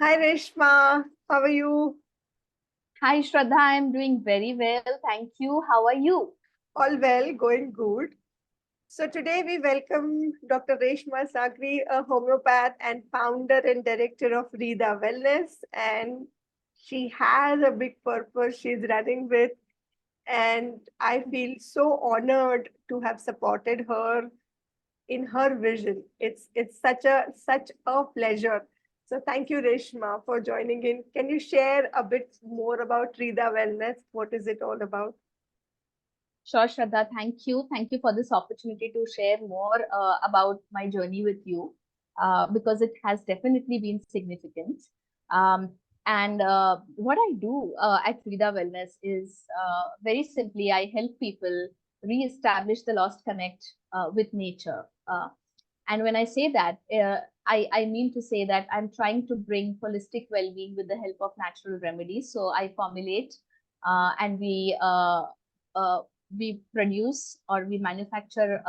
Hi Reshma, how are you? Hi, Shraddha. I'm doing very well. Thank you. How are you? All well, going good. So today we welcome Dr. Reshma Sagari, a homeopath and founder and director of Rida Wellness. And she has a big purpose she's running with. And I feel so honored to have supported her in her vision. It's such a pleasure. So thank you, Reshma, for joining in. Can you share a bit more about Rida Wellness? What is it all about? Sure, Shraddha. Thank you. Thank you for this opportunity to share more about my journey with you because it has definitely been significant. Um, and what I do at Vida Wellness is very simply, I help people re-establish the lost connect with nature. And when I say that, I mean to say that I'm trying to bring holistic well-being with the help of natural remedies. So I formulate and uh, we produce or we manufacture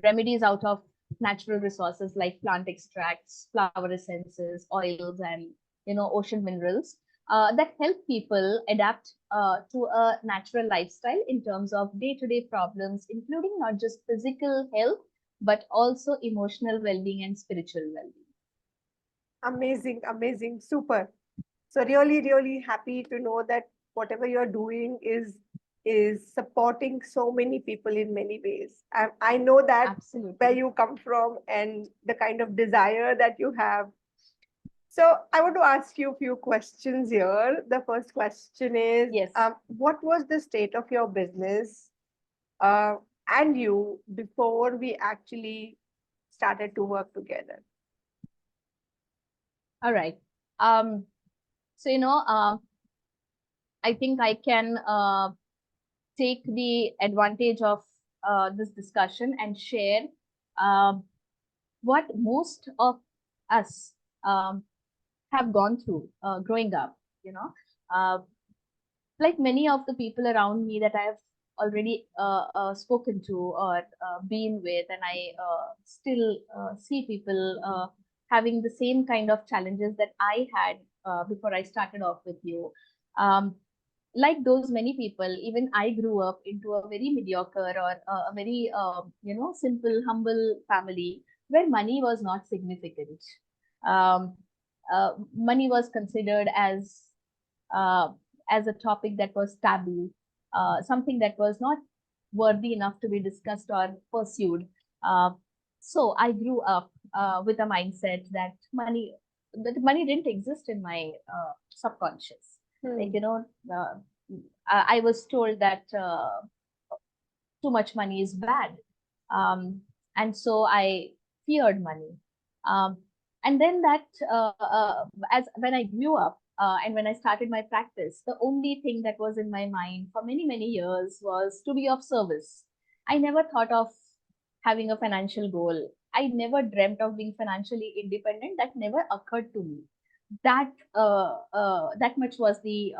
remedies out of natural resources like plant extracts, flower essences, oils, and ocean minerals that help people adapt to a natural lifestyle in terms of day-to-day problems, including not just physical health but also emotional well-being and spiritual well-being. Amazing, amazing, super. So really happy to know that whatever you're doing is supporting so many people in many ways. I know that where Absolutely. you come from and the kind of desire that you have. So I want to ask you a few questions here. The first question is, Yes. what was the state of your business uh, and you before we actually started to work together? All right. Um, so I think I can take the advantage of this discussion and share um, what most of us um, have gone through growing up. You know, uh, like many of the people around me that I have already spoken to or been with, and I still see people having the same kind of challenges that I had before I started off with you. Um, like those many people, even I grew up into a very mediocre or a very simple, humble family where money was not significant. Um, Money was considered uh, as a topic that was taboo, something that was not worthy enough to be discussed or pursued. Uh, so I grew up with a mindset that money didn't exist in my subconscious. Like Hmm. I was told that too much money is bad, um, and so I feared money. Um, and then that as when I grew up and when I started my practice, the only thing that was in my mind for many years was to be of service. I never thought of having a financial goal. I never dreamt of being financially independent. That never occurred to me. That much was the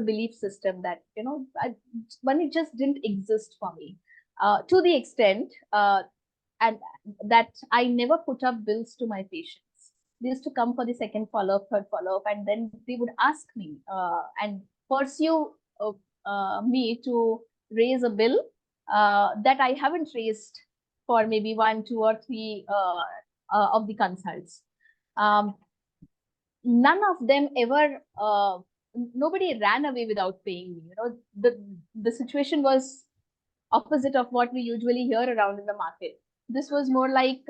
belief system that money just didn't exist for me to the extent and that I never put up bills to my patients. They used to come for the second follow-up, third follow-up, and then they would ask me and pursue me to raise a bill that I haven't raised for maybe one, two, or three of the consults. Um, None of them ever nobody ran away without paying me. The situation was opposite of what we usually hear around in the market. This was more like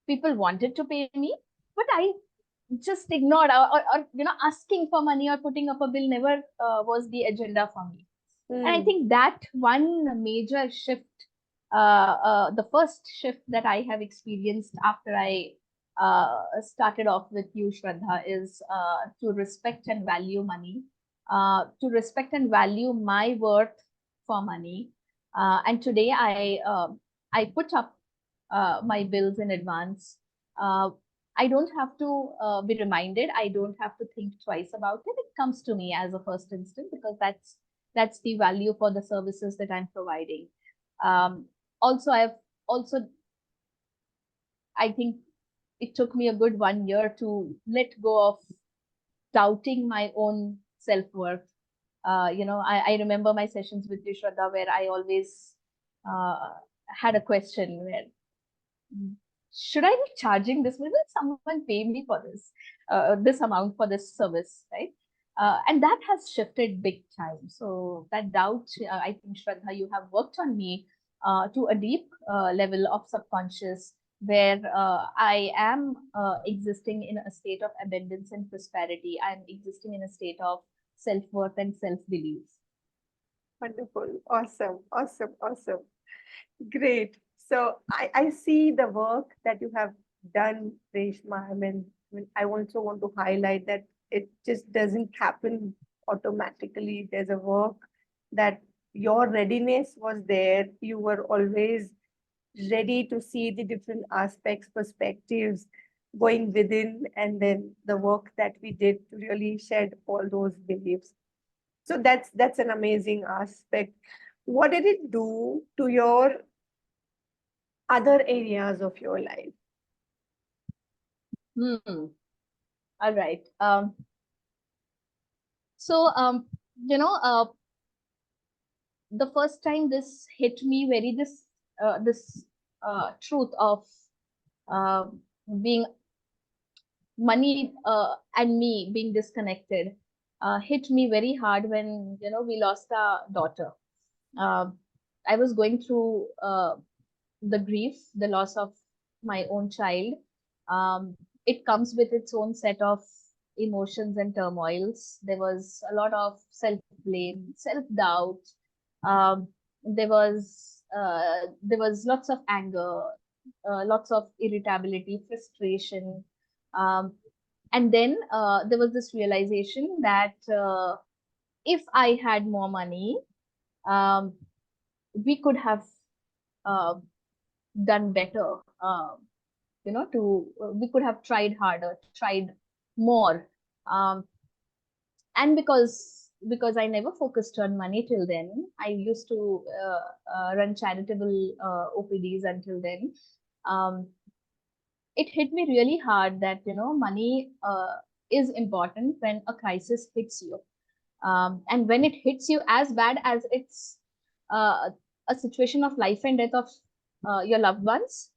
people wanted to pay me, but I just ignored, or asking for money or putting up a bill never was the agenda for me. And I Hmm. think that one major shift, the first shift that I have experienced after I started off with you, Shraddha, is to respect and value money, to respect and value my worth for money. And today I put up my bills in advance. Uh, I don't have to be reminded. I don't have to think twice about it. It comes to me as a first instant because that's the value for the services that I'm providing. Also, I've also, I think, it took me a good 1 year to let go of doubting my own self-worth. I remember my sessions with you, Shraddha, where I always had a question where, should I be charging this? Will someone pay me for this amount for this service, right? And that has shifted big time. So that doubt, I think, Shraddha, you have worked on me to a deep level of subconscious, where I am existing in a state of abundance and prosperity. I'm existing in a state of self-worth and self-belief. Wonderful. Awesome. Awesome. Awesome. Great. So I see the work that you have done, Reshma. I also want to highlight that it just doesn't happen automatically. There's a work that your readiness was there. You were always ready to see the different aspects, perspectives going within, and then the work that we did to really shed all those beliefs. So that's an amazing aspect. What did it do to your other areas of your life? All right. So, the first time this hit me very this truth of uh, being money and me being disconnected hit me very hard when we lost our daughter. I was going through the grief, the loss of my own child. It comes with its own set of emotions and turmoils. There was a lot of self blame, self doubt. Um, there was lots of anger, lots of irritability, frustration. Um, and then there was this realization that if I had more money, um, we could have uh, done better. We could have tried harder, tried more. Um, and because I never focused on money till then, I used to run charitable OPDs until then. Um, it hit me really hard that money is important when a crisis hits you, and when it hits you as bad as it's a situation of life and death of your loved ones,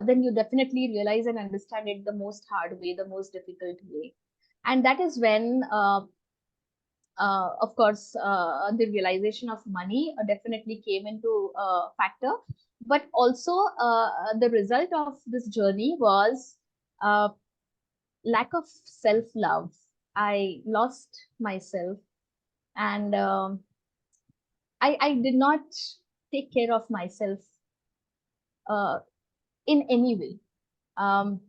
then you definitely realize and understand it the most hard way, the most difficult way. And that is when of course, the realization of money definitely came into factor. But also, the result of this journey was uh, lack of self love. I lost myself, and I did not take care of myself uh, in any way. Um,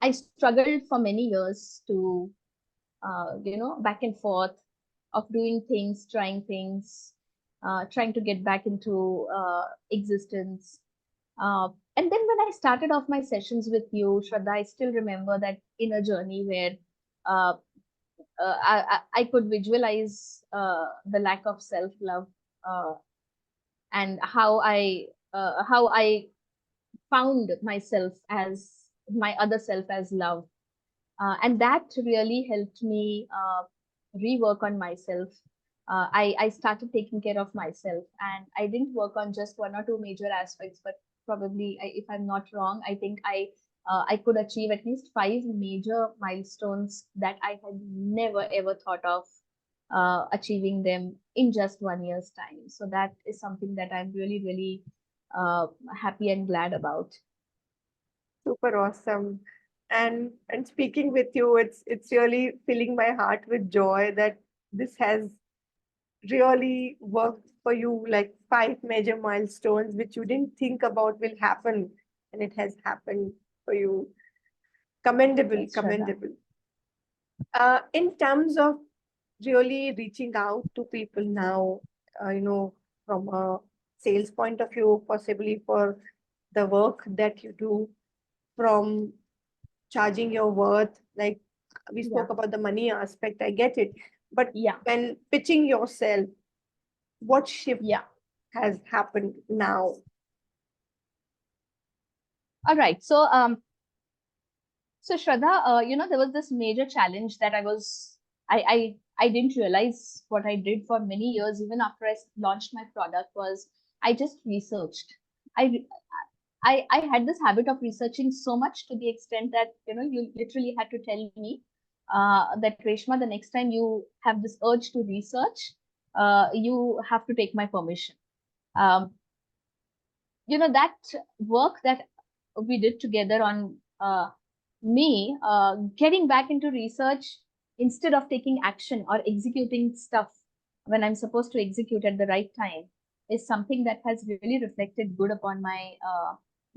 I struggled for many years to, back and forth of doing things, trying things, trying to get back into existence. And then when I started off my sessions with you, Shraddha, I still remember that inner journey where uh, I could visualize the lack of self love, uh, and how I found myself as my other self as love. And that really helped me rework on myself. I started taking care of myself, and I didn't work on just one or two major aspects, but probably, if I'm not wrong, I think I could achieve at least 5 major milestones that I had never ever thought of achieving them in just 1 year's time. So that is something that I'm really, really happy and glad about. Super awesome. And speaking with you, it's really filling my heart with joy that this has really worked for you, like 5 major milestones which you didn't think about will happen, and it has happened for you. Commendable, Yes, Shraddha. commendable. In terms of really reaching out to people now, from a sales point of view, possibly for the work that you do, from charging your worth, like we Yeah, spoke about the money aspect, I get it. But yeah, when pitching yourself, what shift yeah. has happened now? All right. So Shraddha, there was this major challenge that I didn't realize what I did for many years, even after I launched my product, was I just researched. I, re- I had this habit of researching so much to the extent that, you literally had to tell me that Reshma, the next time you have this urge to research, you have to take my permission. Um, that work that we did together on me getting back into research instead of taking action or executing stuff when I'm supposed to execute at the right time is something that has really reflected good upon my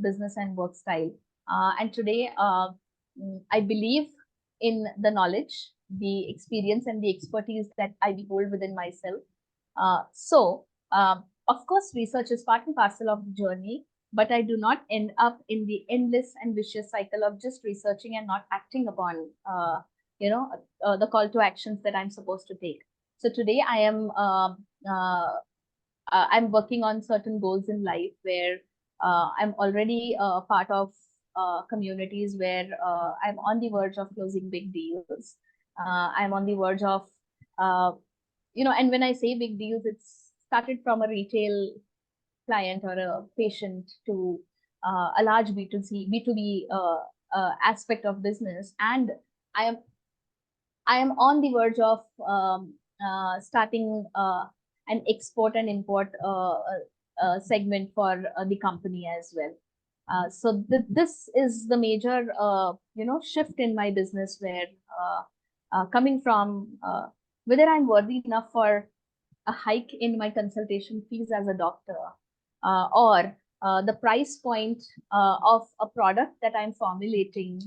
business and work style. And today, I believe in the knowledge, the experience, and the expertise that I behold within myself. Of course, research is part and parcel of the journey, but I do not end up in the endless and vicious cycle of just researching and not acting upon, the call to actions that I'm supposed to take. So today I'm working on certain goals in life where I'm already part of communities where I'm on the verge of closing big deals. I'm on the verge of uh, and when I say big deals, it's started from a retail client or a patient to a large B2B aspect of business. And I am I am on the verge of starting an export and import segment for the company as well. This is the major, shift in my business where coming from whether I'm worthy enough for a hike in my consultation fees as a doctor, or the price point of a product that I'm formulating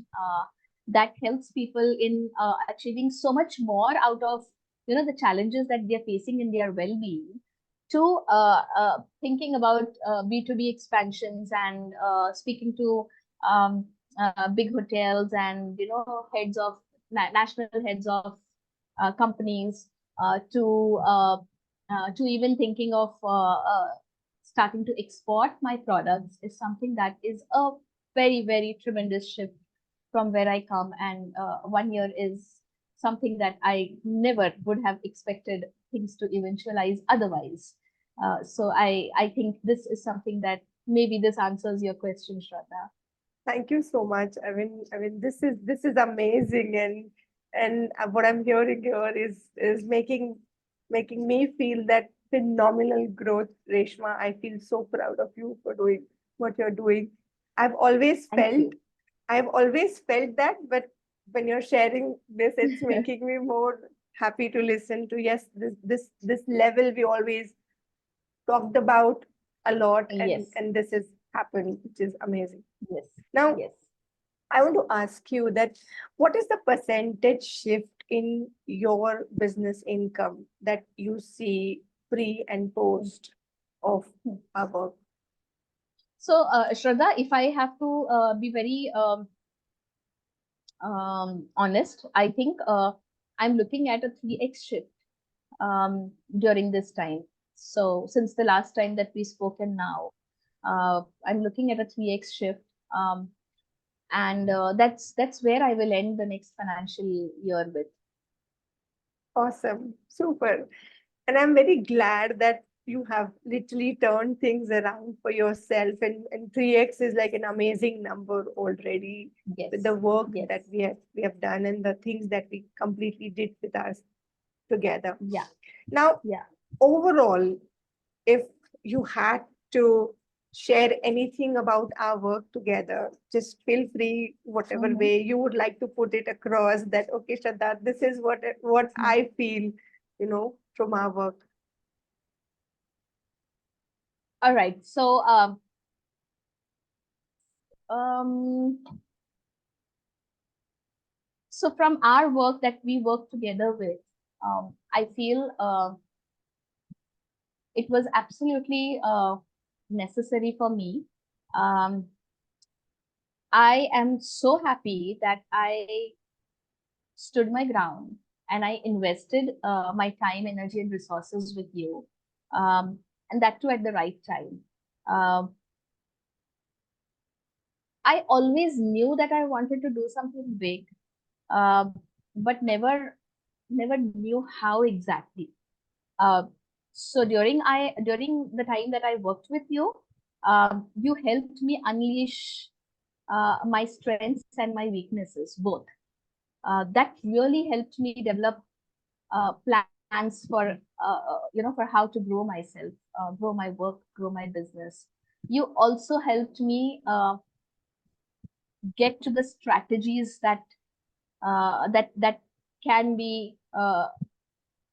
that helps people in achieving so much more out of the challenges that they're facing in their well-being, to thinking about B2B expansions and speaking to big hotels and heads of national heads of companies, to even thinking of starting to export my products is something that is a very, very tremendous shift from where I come. And 1 year is something that I never would have expected things to eventualize otherwise. I think this is something that maybe this answers your question, Shraddha. Thank you so much. This is amazing, and what I'm hearing here is making me feel that phenomenal growth, Reshma. I feel so proud of you for doing what you're doing. I've always Thank felt you. I've always felt that, but when you're sharing this, it's making me more happy to listen to. Yes, this level we always talked about a lot, and Yes, this is happening, which is amazing. yes, Now, yes. I want to ask you that what is the percentage shift in your business income that you see pre and post of our work? So, Shraddha, if I have to be very honest, I think I'm looking at a 3x shift during this time. So, since the last time that we spoke and now, I'm looking at a 3x shift. And that's where I will end the next financial year with. Awesome, super. And I'm very glad that you have literally turned things around for yourself. And 3x is like an amazing number already with Yes, the work yes, that we have done and the things that we completely did with us together. yeah, Now, yeah. overall, if you had to share anything about our work together, just feel free, whatever Mhm. way you would like to put it across that, okay, Shraddha, this is what Mhm. I feel, from our work. All right. Um, so from our work that we work together with, I feel it was absolutely necessary for me. Um, I am so happy that I stood my ground and I invested my time, energy, and resources with you, and that too at the right time. Um, I always knew that I wanted to do something big, uh, but never knew how exactly. Uh, so during the time that I worked with you, you helped me unleash my strengths and my weaknesses both. That really helped me develop plans for for how to grow myself, grow my work, grow my business. You also helped me get to the strategies that can be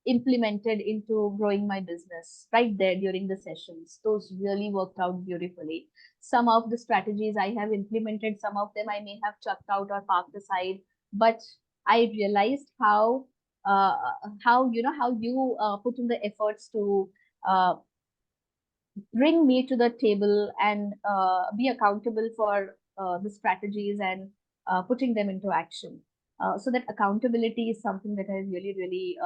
implemented into growing my business right there during the sessions. Those really worked out beautifully. Some of the strategies I have implemented, some of them I may have chucked out or parked aside, but I realized uh, how you put in the efforts to uh, bring me to the table and be accountable for the strategies and putting them into action. So that accountability is something that I really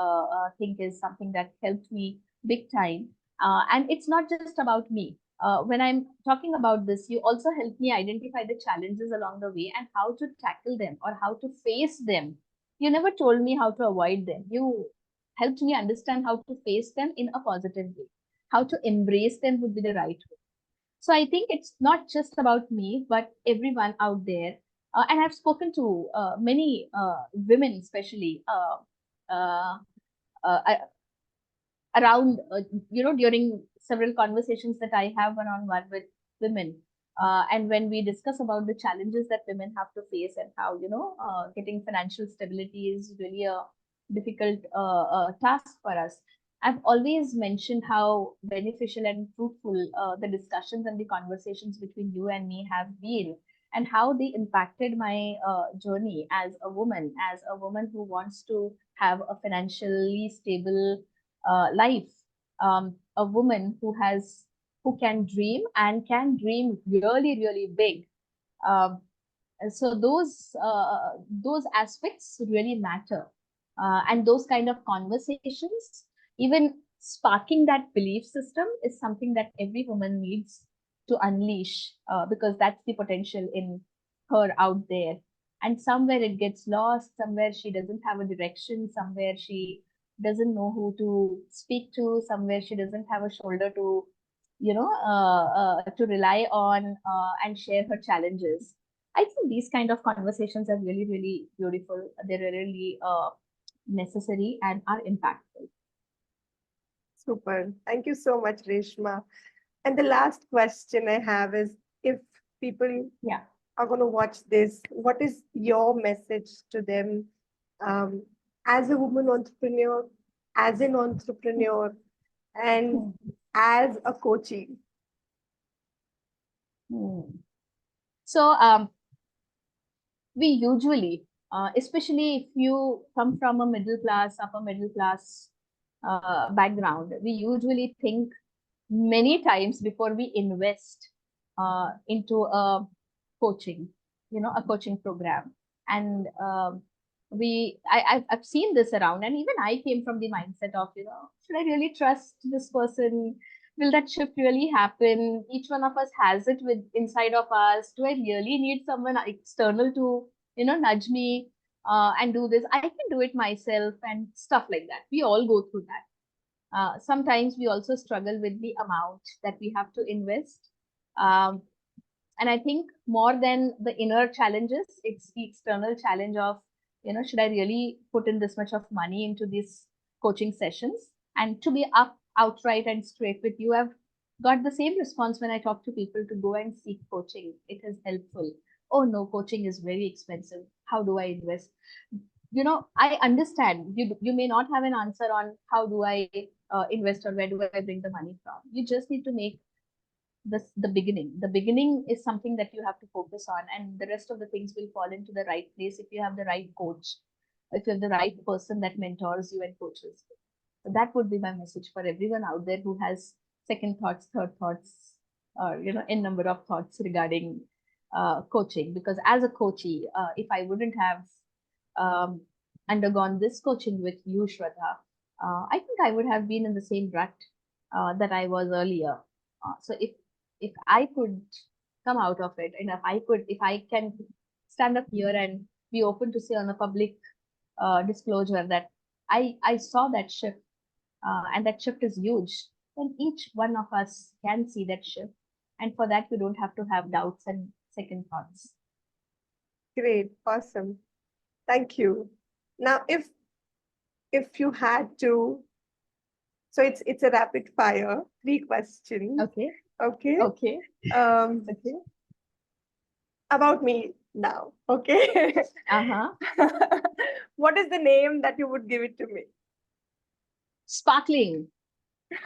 think is something that helped me big time. And it's not just about me. When I'm talking about this, you also helped me identify the challenges along the way and how to tackle them or how to face them. You never told me how to avoid them. You helped me understand how to face them in a positive way. How to embrace them would be the right way. So I think it's not just about me, but everyone out there. And I've spoken to many women, especially uh, uh, around during several conversations that I have one-on-one with women, and when we discuss about the challenges that women have to face and how getting financial stability is really a difficult task for us. I've always mentioned how beneficial and fruitful the discussions and the conversations between you and me have been, and how they impacted my journey as a woman who wants to have a financially stable life, a woman who can dream and can dream really big. Um, and so those aspects really matter, and those kind of conversations, even sparking that belief system, is something that every woman needs to unleash, because that's the potential in her out there. And somewhere it gets lost, somewhere she doesn't have a direction, somewhere she doesn't know who to speak to, somewhere she doesn't have a shoulder to to rely on and share her challenges. I think these kind of conversations are really beautiful. They're really necessary and are impactful. Super. Thank you so much, Reshma. And the last question I have is, if people Yeah. are going to watch this, what is your message to them, um, as a woman entrepreneur, as an entrepreneur, and Hmm. as a coachee? Hmm. So we usually, especially if you come from a middle class, upper middle class background, we usually think many times before we invest into a coaching, a coaching program. And I've seen this around, and even I came from the mindset of, should I really trust this person? Will that shift really happen? Each one of us has it with inside of us. Do I really need someone external to, nudge me and do this? I can do it myself and stuff like that. We all go through that. Sometimes we also struggle with the amount that we have to invest. Um, and I think more than the inner challenges, it's the external challenge of, should I really put in this much of money into these coaching sessions? And to be up outright and straight with you, I've got the same response when I talk to people to go and seek coaching. It is helpful. Oh no, coaching is very expensive. How do I invest? I understand you may not have an answer on how do I invest or where do I bring the money from. You just need to make the beginning is something that you have to focus on, and the rest of the things will fall into the right place if you have the right coach, if you have the right person that mentors you and coaches you. So that would be my message for everyone out there who has second thoughts, third thoughts, or in number of thoughts regarding coaching. Because as a coachee, if I wouldn't have um, undergone this coaching with you, Shraddha, I think I would have been in the same rut that I was earlier. So if I could come out of it. And if I can stand up here and be open to say on a public disclosure that I saw that shift, and that shift is huge, then each one of us can see that shift. And for that, you don't have to have doubts and second thoughts. Great, awesome. Thank you. Now, if you had to, so it's a rapid fire, 3 questions. Okay. Okay. Okay. Okay. About me now. Okay. Uh-huh. What is the name that you would give it to me? Sparkling.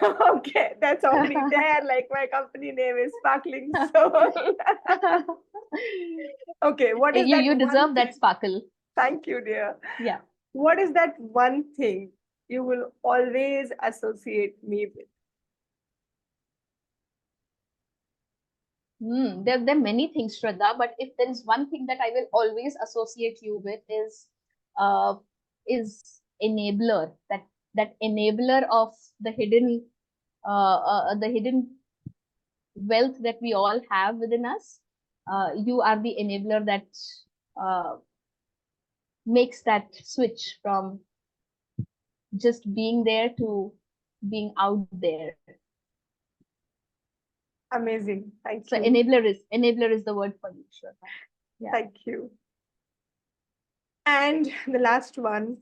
Okay, that's already there. Like my company name is Sparkling Soul. Okay, what is that? You deserve that sparkle. Thank you, dear. Yeah. What is that one thing you will always associate me with? There are many things, Shraddha, but if there is one thing that I will always associate you with is enabler. That enabler of the hidden wealth that we all have within us. You are the enabler that makes that switch from just being there to being out there. Amazing. Thank So you. enabler is the word for you, Shraddha. Yeah. Thank you. And the last one.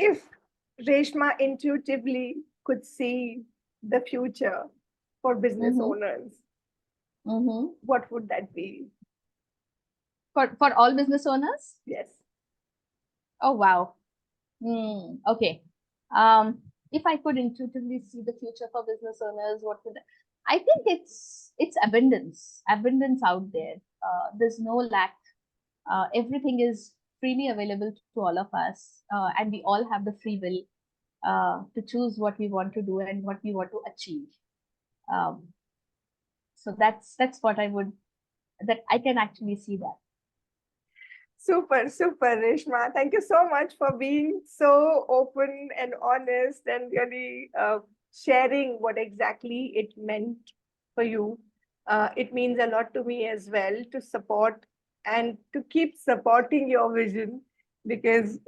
If Reshma intuitively could see the future for business owners, what would that be? For all business owners? Yes. Oh, wow. Okay. If I could intuitively see the future for business owners, what would I think it's abundance out there. There's no lack. Everything is freely available to all of us, and we all have the free will to choose what we want to do and what we want to achieve. So that's what I can actually see that. Super, super, Reshma. Thank you so much for being so open and honest and really sharing what exactly it meant for you. It means a lot to me as well to support and to keep supporting your vision because,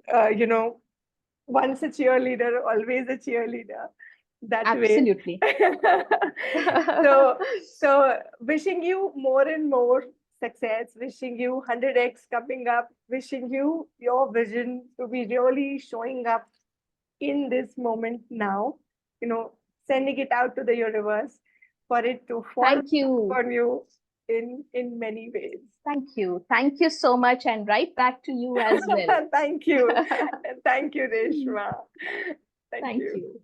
once a cheerleader, always a cheerleader. That Absolutely. way. So wishing you more and more success, wishing you 100x coming up, wishing you your vision to be really showing up in this moment now, sending it out to the universe for it to fall on you in many ways. Thank you so much, and right back to you as well. Thank you. Thank you, Reshma. Thank you.